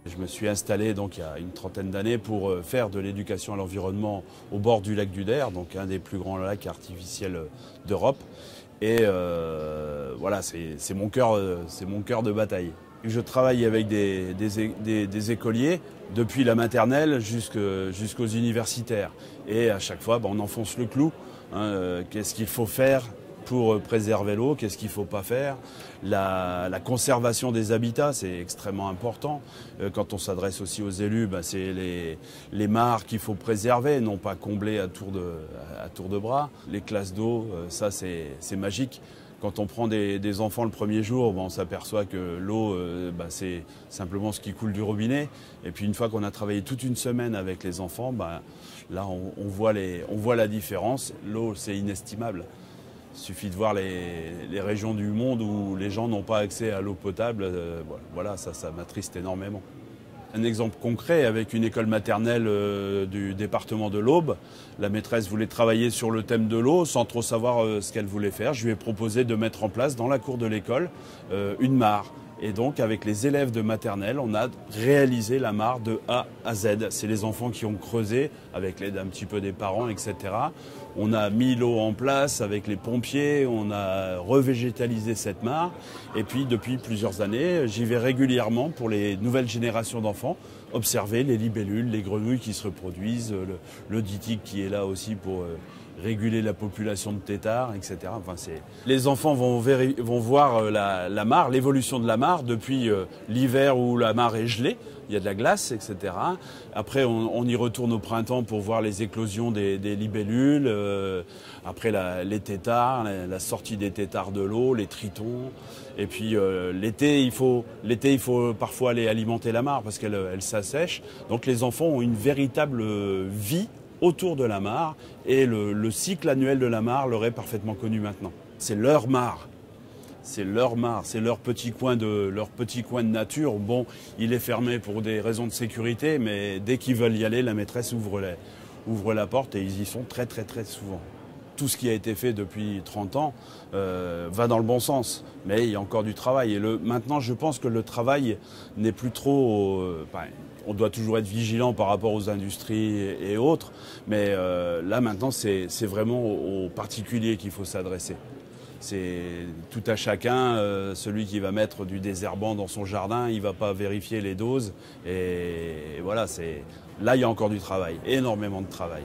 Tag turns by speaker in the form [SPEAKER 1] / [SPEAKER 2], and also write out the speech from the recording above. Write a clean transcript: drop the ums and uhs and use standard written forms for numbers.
[SPEAKER 1] Je me suis installé donc il y a une trentaine d'années pour faire de l'éducation à l'environnement au bord du lac du Der, donc un des plus grands lacs artificiels d'Europe. Et voilà, c'est mon cœur de bataille. Je travaille avec des écoliers depuis la maternelle jusqu'aux universitaires. Et à chaque fois, on enfonce le clou. Qu'est-ce qu'il faut faire pour préserver l'eau, qu'est-ce qu'il ne faut pas faire. La conservation des habitats, c'est extrêmement important. Quand on s'adresse aussi aux élus, c'est les mares qu'il faut préserver, non pas combler à tour de bras. Les classes d'eau, ça c'est magique. Quand on prend des enfants le premier jour, on s'aperçoit que l'eau, c'est simplement ce qui coule du robinet. Et puis une fois qu'on a travaillé toute une semaine avec les enfants, là on voit la différence. L'eau, c'est inestimable. Il suffit de voir les régions du monde où les gens n'ont pas accès à l'eau potable. Voilà, ça m'attriste énormément. Un exemple concret avec une école maternelle du département de l'Aube. La maîtresse voulait travailler sur le thème de l'eau sans trop savoir ce qu'elle voulait faire. Je lui ai proposé de mettre en place dans la cour de l'école une mare. Et donc avec les élèves de maternelle, on a réalisé la mare de A à Z. C'est les enfants qui ont creusé avec l'aide un petit peu des parents, etc. On a mis l'eau en place avec les pompiers, on a revégétalisé cette mare. Et puis depuis plusieurs années, j'y vais régulièrement pour les nouvelles générations d'enfants, observer les libellules, les grenouilles qui se reproduisent, le dytique qui est là aussi pour réguler la population de têtards, etc. Les enfants vont voir la mare, l'évolution de la mare depuis l'hiver où la mare est gelée. Il y a de la glace, etc. Après, on y retourne au printemps pour voir les éclosions des libellules. Après, les têtards, la sortie des têtards de l'eau, les tritons. Et puis, l'été, il faut parfois aller alimenter la mare parce qu'elle s'assèche. Donc, les enfants ont une véritable vie autour de la mare et le cycle annuel de la mare leur est parfaitement connu maintenant. C'est leur mare. C'est leur mare, c'est leur petit coin de nature. Bon, il est fermé pour des raisons de sécurité, mais dès qu'ils veulent y aller, la maîtresse ouvre la porte et ils y sont très très très souvent. Tout ce qui a été fait depuis 30 ans va dans le bon sens, mais il y a encore du travail. Et maintenant, je pense que le travail n'est plus trop... on doit toujours être vigilant par rapport aux industries et autres, mais là maintenant, c'est vraiment aux particuliers qu'il faut s'adresser. C'est tout à chacun, celui qui va mettre du désherbant dans son jardin, il ne va pas vérifier les doses. Et voilà, là, il y a encore du travail, énormément de travail.